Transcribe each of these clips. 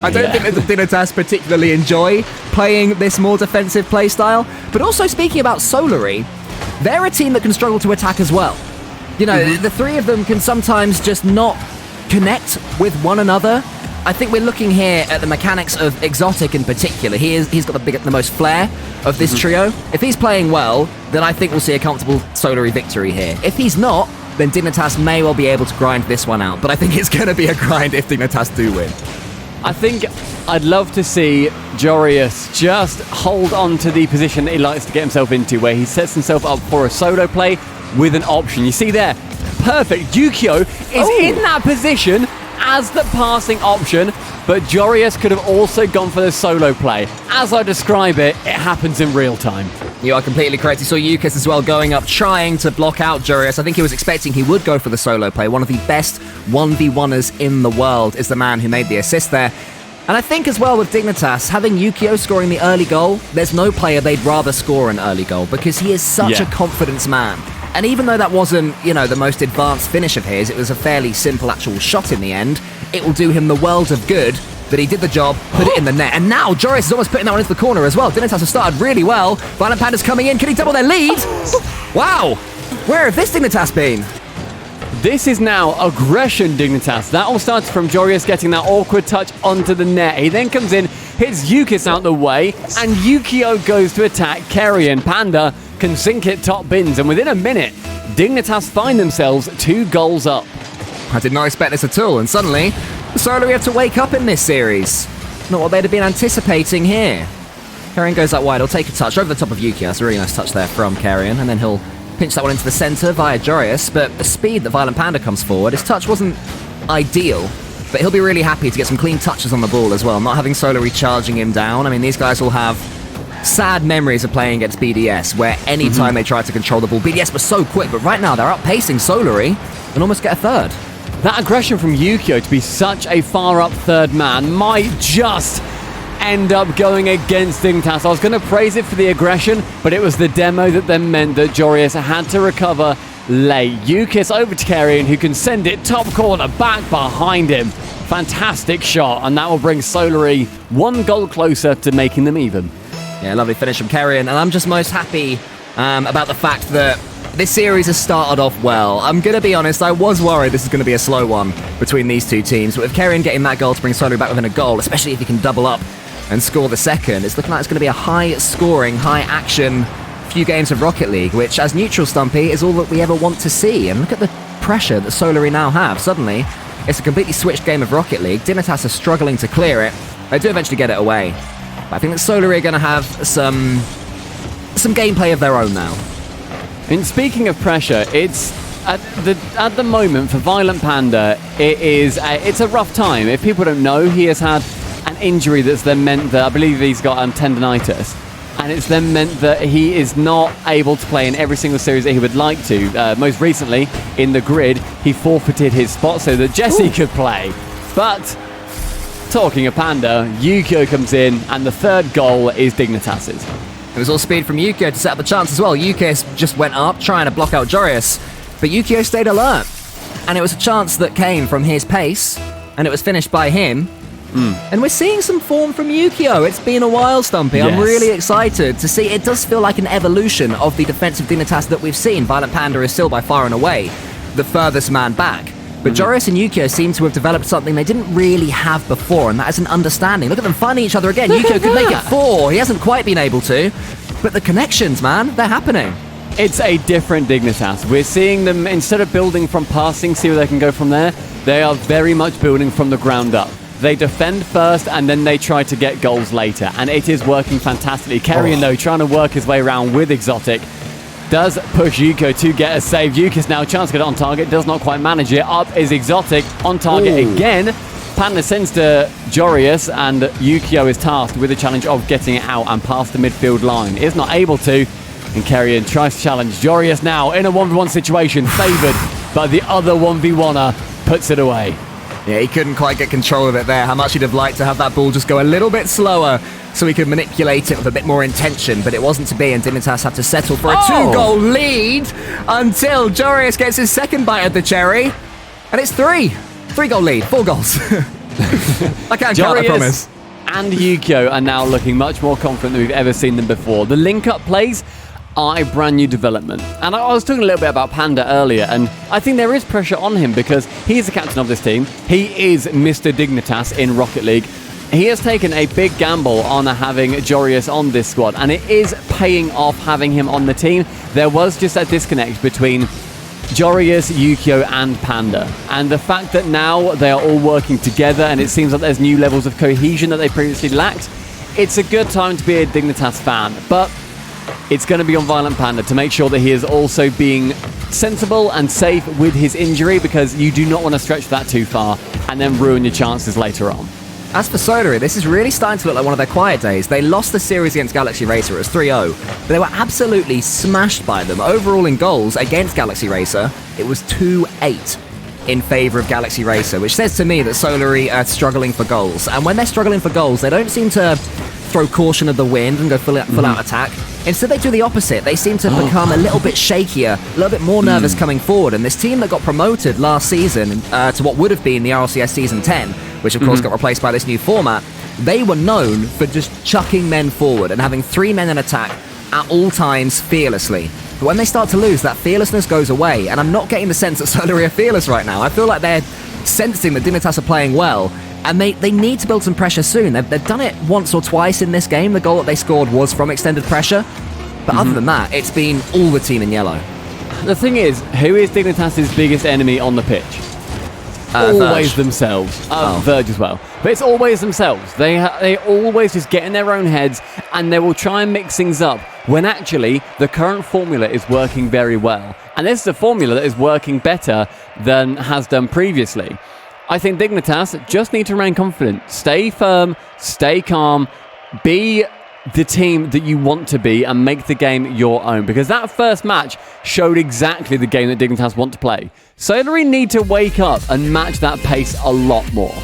I don't think that the Dignitas particularly enjoy playing this more defensive playstyle. But also speaking about Solary, they're a team that can struggle to attack as well. You know, the three of them can sometimes just not connect with one another. I think we're looking here at the mechanics of Exotic in particular. He's got the most flair of this trio. If he's playing well, then I think we'll see a comfortable Solary victory here. If he's not, then Dignitas may well be able to grind this one out. But I think it's going to be a grind if Dignitas do win. I think I'd love to see Joreus just hold on to the position that he likes to get himself into, where he sets himself up for a solo play with an option. You see there, perfect. Yukio is in that position as the passing option, but Joreus could have also gone for the solo play. As I describe it, it happens in real time. You are completely correct. You saw Yukis as well going up, trying to block out Joreus. I think he was expecting he would go for the solo play. One of the best 1v1ers in the world is the man who made the assist there. And I think as well with Dignitas, having Yukio scoring the early goal, there's no player they'd rather score an early goal because he is such a confidence man. And even though that wasn't, you know, the most advanced finish of his, it was a fairly simple actual shot in the end, it will do him the world of good that he did the job, put it in the net. And now Joreus is almost putting that one into the corner as well. Dignitas have started really well. Violent Panda's coming in. Can he double their lead? Wow. Where have this Dignitas been? This is now aggression Dignitas. That all started from Joreus getting that awkward touch onto the net. He then comes in, hits Yukis out the way, and Yukio goes to attack Carrion. Panda can sink it top bins, and within a minute, Dignitas find themselves 2 goals up. I did not expect this at all, and suddenly, Solary have to wake up in this series. Not what they'd have been anticipating here. Carrion goes up wide, he'll take a touch over the top of Yuki. That's a really nice touch there from Carrion, and then he'll pinch that one into the centre via Joreus, but the speed that Violent Panda comes forward, his touch wasn't ideal, but he'll be really happy to get some clean touches on the ball as well, not having Solary charging him down. I mean, these guys will have sad memories of playing against BDS, where any time they tried to control the ball, BDS was so quick, but right now they're outpacing Solary and almost get a third. That aggression from Yukio to be such a far-up third man might just end up going against Dignitas. I was going to praise it for the aggression, but it was the demo that then meant that Joreus had to recover late. Yukis over to Carrion, who can send it top corner, back behind him. Fantastic shot, and that will bring Solary 1 goal closer to making them even. Yeah, lovely finish from Carrion, and I'm just most happy about the fact that this series has started off well. I'm going to be honest, I was worried this is going to be a slow one between these two teams, but with Carrion getting that goal to bring Solary back within a goal, especially if he can double up and score the second, it's looking like it's going to be a high-scoring, high-action few games of Rocket League, which, as neutral, Stumpy, is all that we ever want to see. And look at the pressure that Solary now have. Suddenly, it's a completely switched game of Rocket League. Dignitas are struggling to clear it. They do eventually get it away. But I think that Solary are going to have some gameplay of their own now. And speaking of pressure, it's at the moment for Violent Panda, it's a rough time. If people don't know, he has had an injury that's then meant that I believe he's got tendonitis, and it's then meant that he is not able to play in every single series that he would like to. Most recently, in the grid, he forfeited his spot so that Jesse could play. But talking of Panda, Yukio comes in, and the third goal is Dignitas's. It was all speed from Yukio to set up the chance as well. Yukio just went up, trying to block out Joreus, but Yukio stayed alert. And it was a chance that came from his pace, and it was finished by him. And we're seeing some form from Yukio. It's been a while, Stumpy. Yes. I'm really excited to see. It does feel like an evolution of the defensive Dignitas that we've seen. Violent Panda is still by far and away the furthest man back. But Joreus and Yukio seem to have developed something they didn't really have before, and that is an understanding. Look at them finding each other again. Yukio could make it 4. He hasn't quite been able to. But the connections, man, they're happening. It's a different Dignitas. We're seeing them, instead of building from passing, see where they can go from there, they are very much building from the ground up. They defend first, and then they try to get goals later. And it is working fantastically. Carrion, though, trying to work his way around with Exotic, does push Yukio to get a save. Yukis now, chance to get it on target, does not quite manage it. Up is Exotic, on target again. Panda sends to Joreus, and Yukio is tasked with the challenge of getting it out and past the midfield line. Is not able to, and Carrion tries to challenge. Joreus now in a 1v1 situation, favoured, but the other 1v1er puts it away. Yeah, he couldn't quite get control of it there. How much he'd have liked to have that ball just go a little bit slower so he could manipulate it with a bit more intention, but it wasn't to be, and Dignitas have to settle for a 2-goal lead until Joreus gets his second bite at the cherry, and it's 3. 3-goal lead, 4 goals. I can't count, I promise. And Yukio are now looking much more confident than we've ever seen them before. The link-up plays are a brand new development. And I was talking a little bit about Panda earlier, and I think there is pressure on him because he is the captain of this team. He is Mr. Dignitas in Rocket League. He has taken a big gamble on having Jorius on this squad, and it is paying off having him on the team. There was just a disconnect between Jorius, Yukio, and Panda. And the fact that now they are all working together and it seems like there's new levels of cohesion that they previously lacked, it's a good time to be a Dignitas fan. But it's going to be on Violent Panda to make sure that he is also being sensible and safe with his injury, because you do not want to stretch that too far and then ruin your chances later on. As for Solary, this is really starting to look like one of their quiet days. They lost the series against Galaxy Racer. It was 3-0. But they were absolutely smashed by them. Overall in goals against Galaxy Racer, it was 2-8 in favour of Galaxy Racer, which says to me that Solary are struggling for goals. And when they're struggling for goals, they don't seem to throw caution of the wind and go full out attack. Instead, they do the opposite. They seem to become a little bit shakier, a little bit more nervous coming forward. And this team that got promoted last season to what would have been the RLCS Season 10, which of course got replaced by this new format, they were known for just chucking men forward and having 3 men in attack at all times fearlessly. But when they start to lose, that fearlessness goes away, and I'm not getting the sense that Solary are fearless right now. I feel like they're sensing that Dignitas are playing well, and they need to build some pressure soon. They've done it once or twice in this game. The goal that they scored was from extended pressure, but other than that, it's been all the team in yellow. The thing is, who is Dignitas' biggest enemy on the pitch? Always Verge. Themselves. Verge as well. But it's always themselves. They always just get in their own heads and they will try and mix things up when actually the current formula is working very well. And this is a formula that is working better than has done previously. I think Dignitas just need to remain confident. Stay firm, stay calm, be the team that you want to be and make the game your own, because that first match showed exactly the game that Dignitas want to play. Solary need to wake up and match that pace a lot more.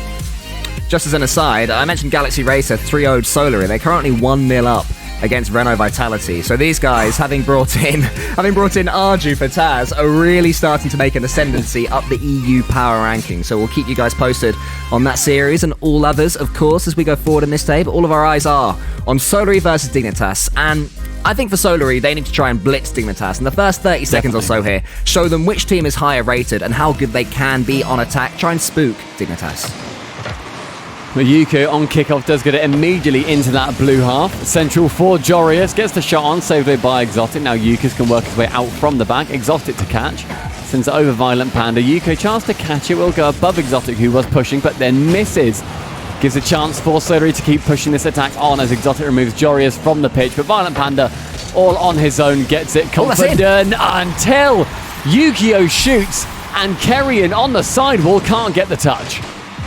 Just as an aside, I mentioned Galaxy Racer 3-0'd Solary. They're currently 1-0 up against Renault Vitality. So these guys, having brought in Arju for Taz, are really starting to make an ascendancy up the EU power ranking. So we'll keep you guys posted on that series and all others, of course, as we go forward in this day. But all of our eyes are on Solary versus Dignitas. And I think for Solary, they need to try and blitz Dignitas in the first 30 seconds or so here. Show them which team is higher rated and how good they can be on attack. Try and spook Dignitas. Yuko on kickoff does get it immediately into that blue half. Central for Jorius, gets the shot on, saved away by Exotic. Now Yukas can work his way out from the back. Exotic to catch. Sends it over Violent Panda. Yuko chance to catch it, will go above Exotic, who was pushing, but then misses. Gives a chance for Solary to keep pushing this attack on as Exotic removes Jorius from the pitch. But Violent Panda, all on his own, gets it confident until Yukio shoots and Kerrion on the sidewall can't get the touch.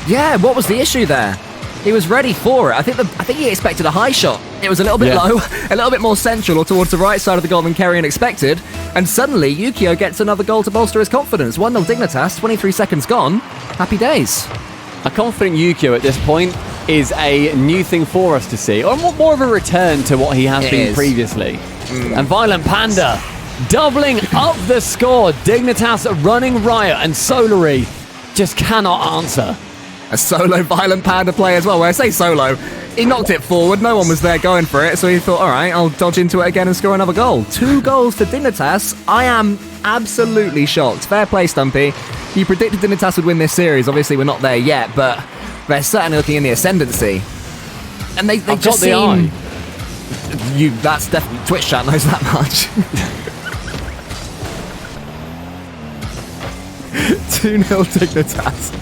Yeah, what was the issue there? He was ready for it. I think he expected a high shot. It was a little bit low, a little bit more central or towards the right side of the goal than Kerrion expected. And suddenly, Yukio gets another goal to bolster his confidence. 1-0 Dignitas, 23 seconds gone. Happy days. A confident Yukio at this point is a new thing for us to see, or more of a return to what he has been previously. And Violent Panda doubling up the score. Dignitas running riot, and Solary just cannot answer. A solo Violent Panda play as well. When I say solo, he knocked it forward. No one was there going for it. So he thought, all right, I'll dodge into it again and score another goal. 2 goals to Dignitas. I am absolutely shocked. Fair play, Stumpy. You predicted Dignitas would win this series. Obviously, we're not there yet, but they're certainly looking in the ascendancy. And they just seem... That's definitely... Twitch chat knows that much. 2-0 Dignitas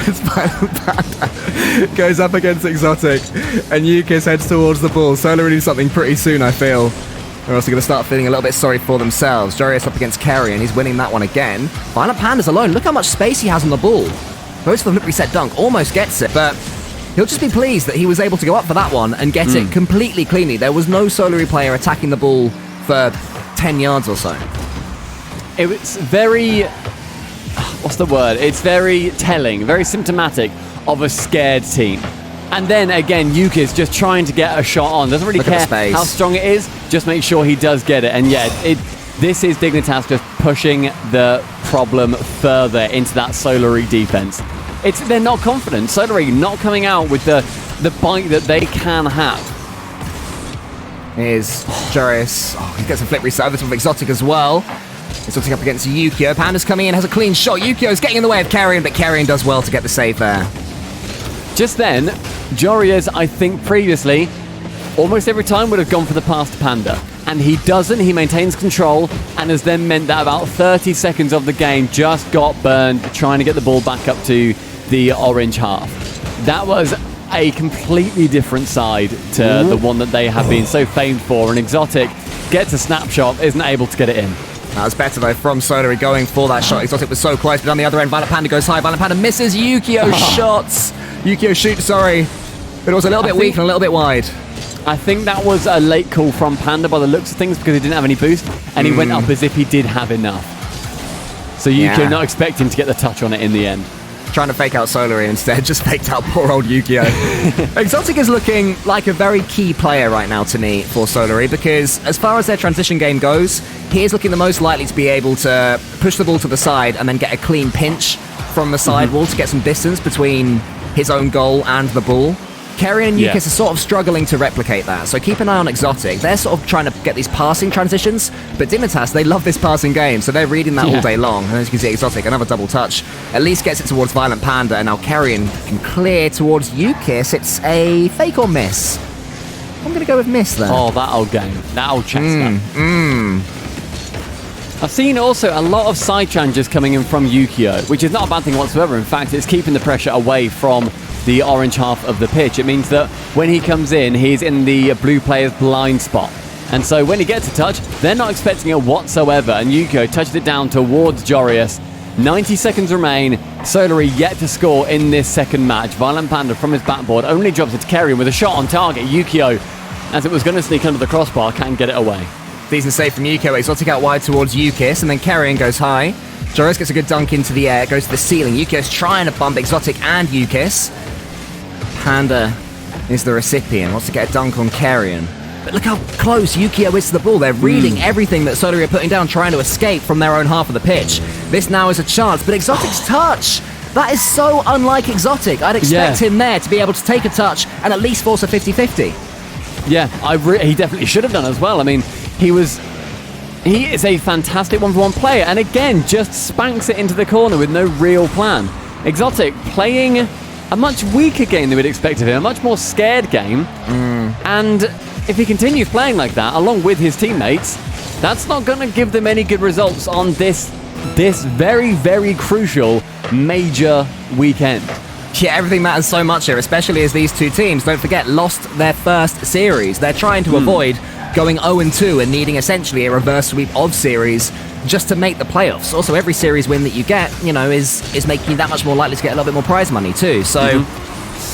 as Violent Panda goes up against Exotic and Yukis heads towards the ball. Solary will do something pretty soon, I feel. They're also going to start feeling a little bit sorry for themselves. Jorius up against Kerry and he's winning that one again. Violent Panda's alone. Look how much space he has on the ball. Goes for the flip reset dunk. Almost gets it, but he'll just be pleased that he was able to go up for that one and get it completely cleanly. There was no Solary player attacking the ball for 10 yards or so. It was very... What's the word? It's very telling, very symptomatic of a scared team. And then again, Yuki's just trying to get a shot on. Doesn't really care how strong it is. Just make sure he does get it. And yeah, this is Dignitas just pushing the problem further into that Solary defense. they're not confident. Solary not coming out with the bite that they can have. Here's Jarius. Oh, he gets a flip reset over from Exotic as well. Exotic up against Yukio. Panda's coming in, has a clean shot. Yukio's getting in the way of Carrion, but Carrion does well to get the save there. Just then, Jarius, I think previously, almost every time would have gone for the pass to Panda. And he doesn't, he maintains control, and has then meant that about 30 seconds of the game just got burned trying to get the ball back up to the orange half. That was a completely different side to the one that they have been so famed for, and Exotic gets a snapshot, isn't able to get it in. That was better though from Solary going for that shot. Exotic was so close, but on the other end, Violent Panda goes high. Violent Panda misses Yukio shots. Yukio shoots, sorry. But it was a little bit weak and a little bit wide. I think that was a late call from Panda by the looks of things because he didn't have any boost, and he went up as if he did have enough. So Yukio not expecting to get the touch on it in the end. Trying to fake out Solary instead, just faked out poor old Yukio. Exotic is looking like a very key player right now to me for Solary, because as far as their transition game goes, he is looking the most likely to be able to push the ball to the side and then get a clean pinch from the side wall to get some distance between his own goal and the ball. Carrion and Yukis are sort of struggling to replicate that, so keep an eye on Exotic. They're sort of trying to get these passing transitions, but Dignitas, they love this passing game, so they're reading that all day long. And as you can see, Exotic, another double touch, at least gets it towards Violent Panda, and now Carrion can clear towards Yukis. It's a fake or miss? I'm going to go with miss there. Oh, that old game. That old Chester. I've seen also a lot of side challenges coming in from Yukio, which is not a bad thing whatsoever. In fact, it's keeping the pressure away from the orange half of the pitch. It means that when he comes in, he's in the blue player's blind spot. And so when he gets a touch, they're not expecting it whatsoever. And Yukio touches it down towards Jarius. 90 seconds remain. Solary yet to score in this second match. Violent Panda from his backboard only drops it to Carrion with a shot on target. Yukio, as it was going to sneak under the crossbar, can't get it away. Decent save from Yukio. Exotic out wide towards Yukis, and then Carrion goes high. Jarius gets a good dunk into the air, goes to the ceiling. Yukio's trying to bump Exotic and Yukis. Panda is the recipient, wants to get a dunk on Carrion. But look how close Yukio is to the ball. They're reading everything that Solary are putting down, trying to escape from their own half of the pitch. This now is a chance, but Exotic's touch! That is so unlike Exotic. I'd expect him there to be able to take a touch and at least force a 50-50. Yeah, he definitely should have done as well. I mean, he is a fantastic one-for-one player, and again, just spanks it into the corner with no real plan. Exotic playing a much weaker game than we'd expect of him, a much more scared game. And if he continues playing like that, along with his teammates, that's not going to give them any good results on this very, very crucial major weekend. Yeah, everything matters so much here, especially as these two teams, don't forget, lost their first series. They're trying to avoid going 0-2 and needing essentially a reverse sweep of series just to make the playoffs. Also, every series win that you get, is making you that much more likely to get a little bit more prize money too. So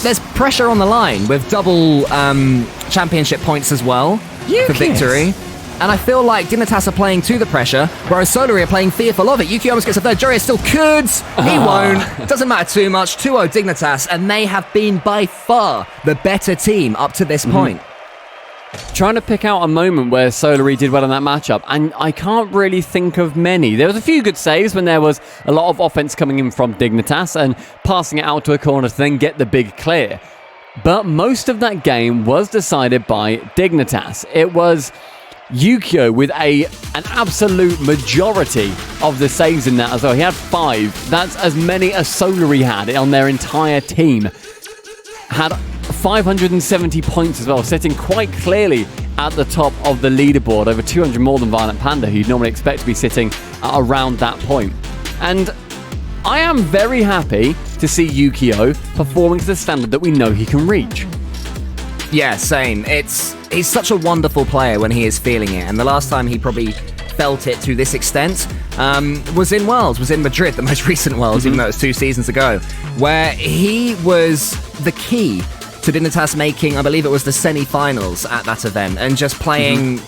there's pressure on the line with double championship points as well for victory. And I feel like Dignitas are playing to the pressure, whereas Solary are playing fearful of it. Yukio almost gets a third. Jarius still could. He won't. Doesn't matter too much. 2-0 Dignitas, and they have been by far the better team up to this point. Trying to pick out a moment where Solary did well in that matchup, and I can't really think of many. There was a few good saves when there was a lot of offense coming in from Dignitas and passing it out to a corner to then get the big clear. But most of that game was decided by Dignitas. It was Yukio with an absolute majority of the saves in that as well. He had 5. That's as many as Solary had on their entire team. Had 570 points as well, sitting quite clearly at the top of the leaderboard, over 200 more than Violent Panda, who you'd normally expect to be sitting at around that point. And I am very happy to see Yukio performing to the standard that we know he can reach. Yeah, same. He's such a wonderful player when he is feeling it, and the last time he probably felt it to this extent was in Worlds, was in Madrid, the most recent Worlds, even though it was 2 seasons ago, where he was the key to Dignitas making, I believe it was the semi-finals at that event, and just playing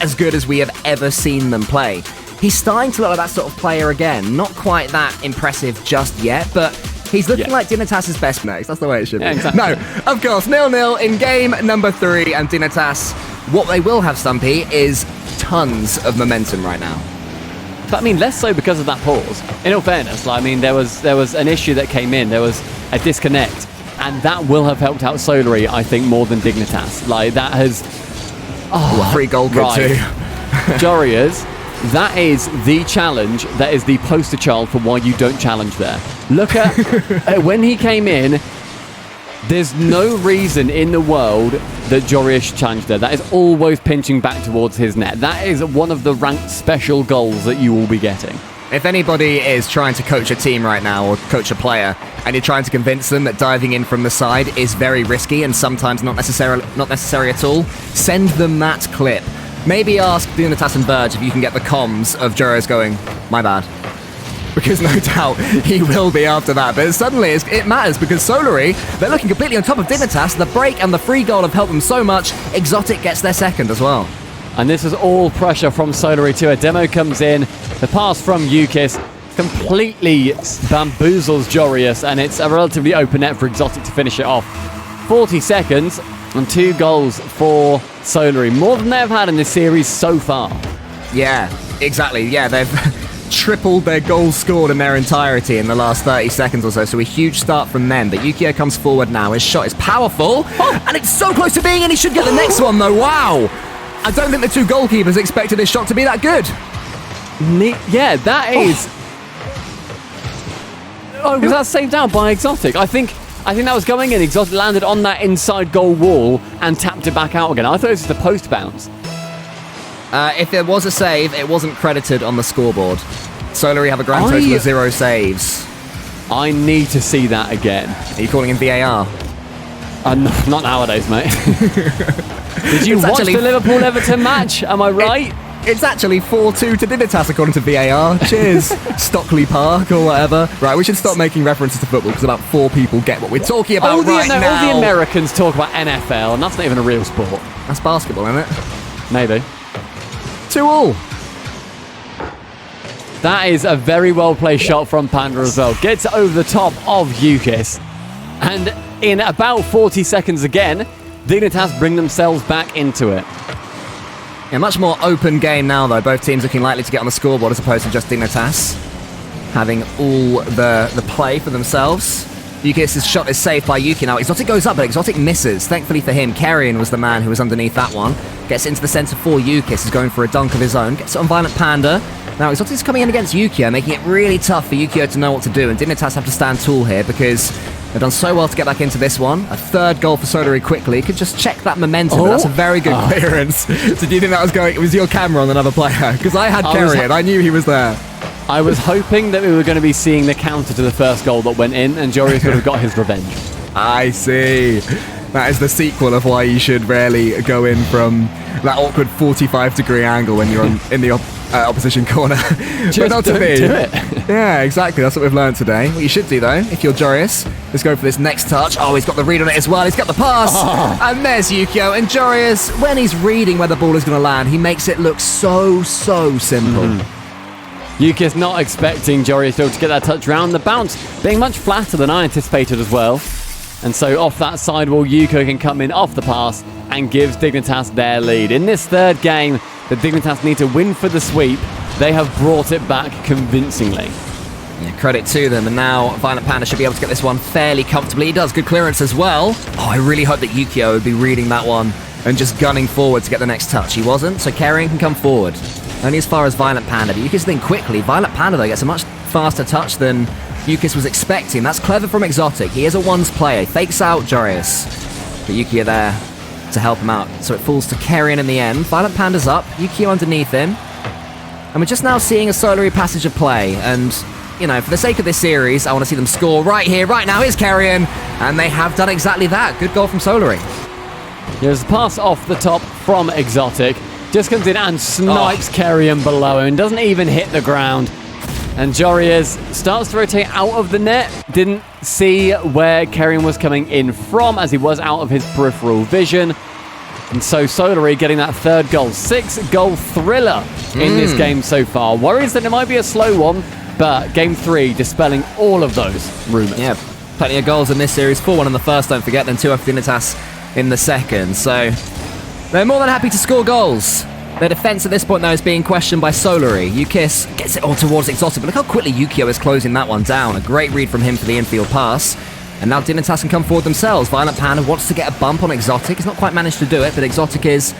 as good as we have ever seen them play. He's starting to look like that sort of player again. Not quite that impressive just yet, but he's looking like Dignitas' best mates. That's the way it should be. Exactly. No, of course, 0-0 in game number 3, and Dignitas, what they will have, Stumpy, is tons of momentum right now. but I mean, less so because of that pause. In all fairness, like, I mean, there was an issue that came in. There was a disconnect, and that will have helped out Solary, I think, more than Dignitas. Like, that has... Oh, free goal kick too. Jorius, that is the challenge. That is the poster child for why you don't challenge there. Look at when he came in. There's no reason in the world that Jorius should challenge there. That is always pinching back towards his net. That is one of the ranked special goals that you will be getting. If anybody is trying to coach a team right now or coach a player, and you're trying to convince them that diving in from the side is very risky and sometimes not necessary at all, send them that clip. Maybe ask Dignitas and Verge if you can get the comms of Jorius going, my bad. Because no doubt he will be after that. But suddenly it matters because Solary, they're looking completely on top of Dignitas. The break and the free goal have helped them so much. Exotic gets their second as well. And this is all pressure from Solary too. A demo comes in. The pass from Ukis completely bamboozles Jorius, and it's a relatively open net for Exotic to finish it off. 40 seconds and 2 goals for Solary. More than they've had in this series so far. Yeah, exactly. Yeah, they've tripled their goals scored in their entirety in the last 30 seconds or so. So a huge start from them. But Yukio comes forward now. His shot is powerful. And it's so close to being in. He should get the next one, though. Wow. I don't think the two goalkeepers expected his shot to be that good. Yeah, that is... Oh, was that saved out by Exotic? I think that was going in. Exotic landed on that inside goal wall and tapped it back out again. I thought it was just a post bounce. If there was a save, it wasn't credited on the scoreboard. Solary have a grand total of 0 saves. I need to see that again. Are you calling in VAR? Not nowadays, mate. Did you watch the Liverpool-Everton match? Am I right? It's actually 4-2 to Dignitas according to VAR. Cheers, Stockley Park or whatever. Right, we should stop making references to football because about 4 people get what we're talking about right now. All the Americans talk about NFL, and that's not even a real sport. That's basketball, isn't it? Maybe. 2-2. That is a very well-placed shot from Panda as well. Gets over the top of Ukis. And in about 40 seconds again, Dignitas bring themselves back into it. A much more open game now, though. Both teams looking likely to get on the scoreboard as opposed to just Dignitas having all the play for themselves. Ukis' shot is saved by Yuki now. Exotic goes up, but Exotic misses. Thankfully for him, Carrion was the man who was underneath that one. Gets into the centre for Ukis, is going for a dunk of his own. Gets it on Violent Panda. Now Exotic's coming in against Yukio, making it really tough for Yukio to know what to do. And Dignitas have to stand tall here because they've done so well to get back into this one. A third goal for Solary quickly. Could just check that momentum. But that's a very good clearance. So do you think that was going... It was your camera on another player? Because I had Carrion. I knew he was there. I was hoping that we were going to be seeing the counter to the first goal that went in, and Jorius would have got his revenge. I see. That is the sequel of why you should rarely go in from that awkward 45-degree angle when you're in the opposition corner. But not to be. Do it. Yeah, exactly. That's what we've learned today. What you should do, though, if you're Jorius, is go for this next touch. Oh, he's got the read on it as well. He's got the pass. Oh. And there's Yukio. And Jorius, when he's reading where the ball is going to land, he makes it look so simple. Yuki's not expecting Jorius to get that touch round. The bounce being much flatter than I anticipated as well. And so off that sidewall, Yuko can come in off the pass and gives Dignitas their lead. In this third game, the Dignitas need to win for the sweep. They have brought it back convincingly. Yeah, credit to them. And now Violent Panda should be able to get this one fairly comfortably. He does. Good clearance as well. Oh, I really hope that Yukio would be reading that one and just gunning forward to get the next touch. He wasn't, so Carrion can come forward. Only as far as Violent Panda, but Yukis then quickly. Violent Panda, though, gets a much faster touch than Yukis was expecting. That's clever from Exotic. He is a ones player. Fakes out Jorius. But Yukio there to help him out. So it falls to Carrion in the end. Violent Panda's up. Yukio underneath him. And we're just now seeing a Solary passage of play. And, you know, for the sake of this series, I want to see them score right here, right now. Here's Carrion. And they have done exactly that. Good goal from Solary. Here's a pass off the top from Exotic. Just comes in and snipes Carrion below him. Doesn't even hit the ground. And Jorius starts to rotate out of the net. Didn't see where Carrion was coming in from as he was out of his peripheral vision. And so Solary getting that third goal. 6-goal thriller in this game so far. Worries that it might be a slow one, but game 3 dispelling all of those rumours. Yeah, plenty of goals in this series. 4-1 in the first, don't forget, then 2 for Dignitas in the second. So they're more than happy to score goals. Their defense at this point, though, is being questioned by Solary. Yukis gets it all towards Exotic, but look how quickly Yukio is closing that one down. A great read from him for the infield pass. And now Dignitas can come forward themselves. Violent Panda wants to get a bump on Exotic. He's not quite managed to do it, but Exotic is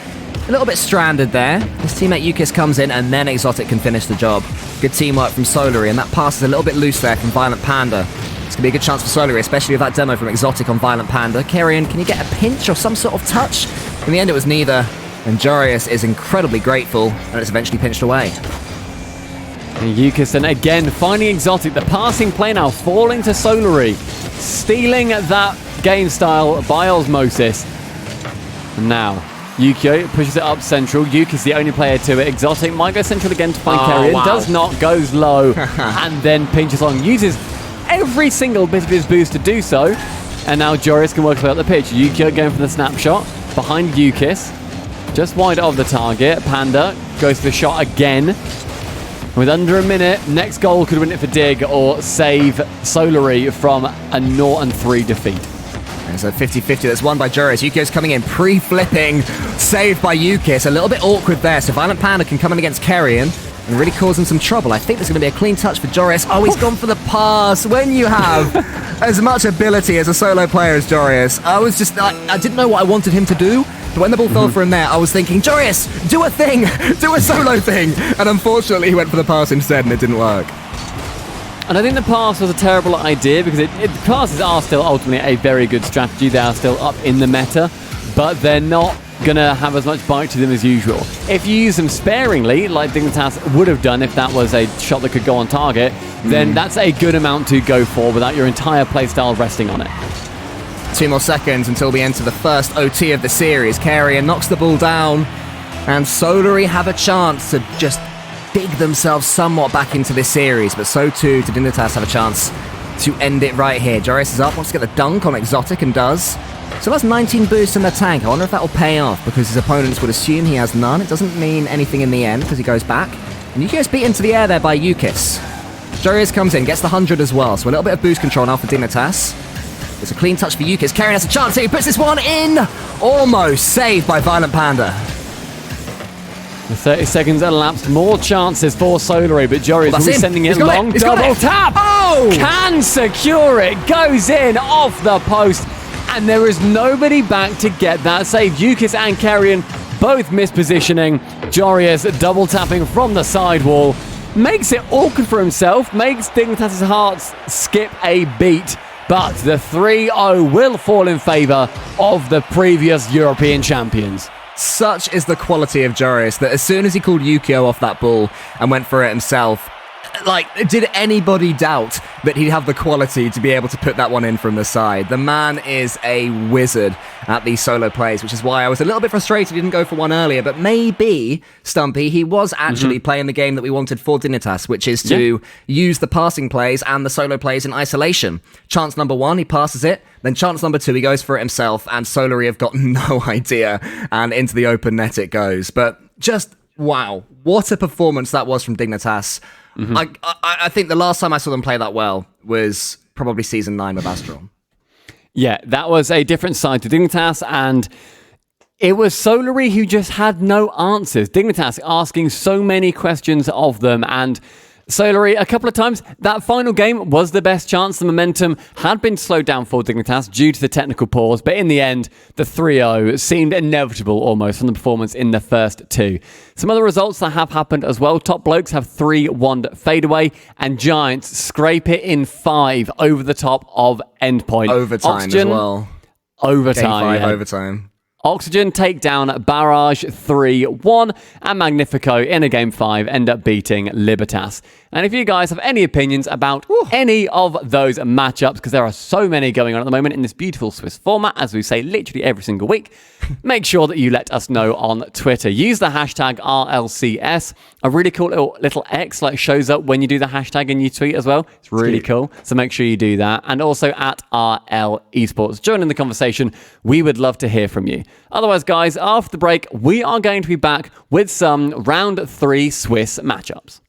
a little bit stranded there. His teammate Yukis comes in, and then Exotic can finish the job. Good teamwork from Solary, and that pass is a little bit loose there from Violent Panda. It's going to be a good chance for Solary, especially with that demo from Exotic on Violent Panda. Carrion, can you get a pinch or some sort of touch? In the end, it was neither. And Jorius is incredibly grateful, and it's eventually pinched away. And Yukis, and again, finding Exotic. The passing play now falling to Solary. Stealing that game style by osmosis. And now, Yukio pushes it up central. Yukis the only player to it. Exotic might go central again to find Carrion. Wow. Does not, goes low, and then pinches on. Uses every single bit of his boost to do so. And now Jorius can work his way up the pitch. Yukio going for the snapshot. Behind Yukis. Just wide of the target. Panda goes for the shot again. With under a minute, next goal could win it for Dig or save Solary from a 0-3 defeat. And so 50-50, that's won by Jorius. Yukio's coming in, pre-flipping, saved by Yukis. A little bit awkward there, so Violent Panda can come in against Carrion and really cause him some trouble. I think there's going to be a clean touch for Jorius. Oh, he's gone for the pass. When you have as much ability as a solo player as Jorius, I didn't know what I wanted him to do. But when the ball fell for him there, I was thinking, Jorius, do a thing, do a solo thing. And unfortunately, he went for the pass instead, and it didn't work. And I think the pass was a terrible idea because passes are still ultimately a very good strategy. They are still up in the meta, but they're not going to have as much bite to them as usual. If you use them sparingly, like Dignitas would have done if that was a shot that could go on target, then that's a good amount to go for without your entire playstyle resting on it. 2 more seconds until we enter the first OT of the series. Carrion knocks the ball down, and Solary have a chance to just dig themselves somewhat back into this series, but so too did Dignitas have a chance to end it right here. Jorius is up, wants to get the dunk on Exotic, and does. So that's 19 boosts in the tank. I wonder if that will pay off, because his opponents would assume he has none. It doesn't mean anything in the end, because he goes back. And Yukio's beat into the air there by Yukis. Jorius comes in, gets the 100 as well, so a little bit of boost control now for Dignitas. It's a clean touch for Yukis. Carrion has a chance here. He puts this one in. Almost saved by Violent Panda. The 30 seconds elapsed. More chances for Solary, but Jorius is sending it long. Double tap. Oh! Can secure it. Goes in off the post. And there is nobody back to get that save. Yukis and Carrion both mispositioning. Jorius double tapping from the sidewall. Makes it awkward for himself. Makes Dignitas' heart skip a beat. But the 3-0 will fall in favour of the previous European champions. Such is the quality of Jorius that as soon as he called Yukio off that ball and went for it himself, did anybody doubt that he'd have the quality to be able to put that one in from the side? The man is a wizard at these solo plays, which is why I was a little bit frustrated he didn't go for one earlier, but maybe, Stumpy, he was actually playing the game that we wanted for Dignitas, which is to use the passing plays and the solo plays in isolation. Chance number 1, he passes it, then chance number 2, he goes for it himself, and Solary have got no idea, and into the open net it goes. But just, wow, what a performance that was from Dignitas. I think the last time I saw them play that well was probably Season 9 with Astral. Yeah, that was a different side to Dignitas, and it was Solary who just had no answers. Dignitas asking so many questions of them, and Solary a couple of times. That final game was the best chance. The momentum had been slowed down for Dignitas due to the technical pause, but in the end, the 3-0 seemed inevitable almost from the performance in the first 2. Some other results that have happened as well. Top Blokes have 3-1 fadeaway, and Giants scrape it in 5 over the top of Endpoint. Overtime Oxygen, as well. Overtime. Game 5 overtime. Oxygen take down Barrage 3-1, and Magnifico in a Game 5 end up beating Libertas. And if you guys have any opinions about any of those matchups, because there are so many going on at the moment in this beautiful Swiss format, as we say literally every single week, make sure that you let us know on Twitter. Use the hashtag RLCS. A really cool little X shows up when you do the hashtag and you tweet as well. It's really cool. So make sure you do that. And also at RL Esports. Join in the conversation. We would love to hear from you. Otherwise, guys, after the break, we are going to be back with some round 3 Swiss matchups.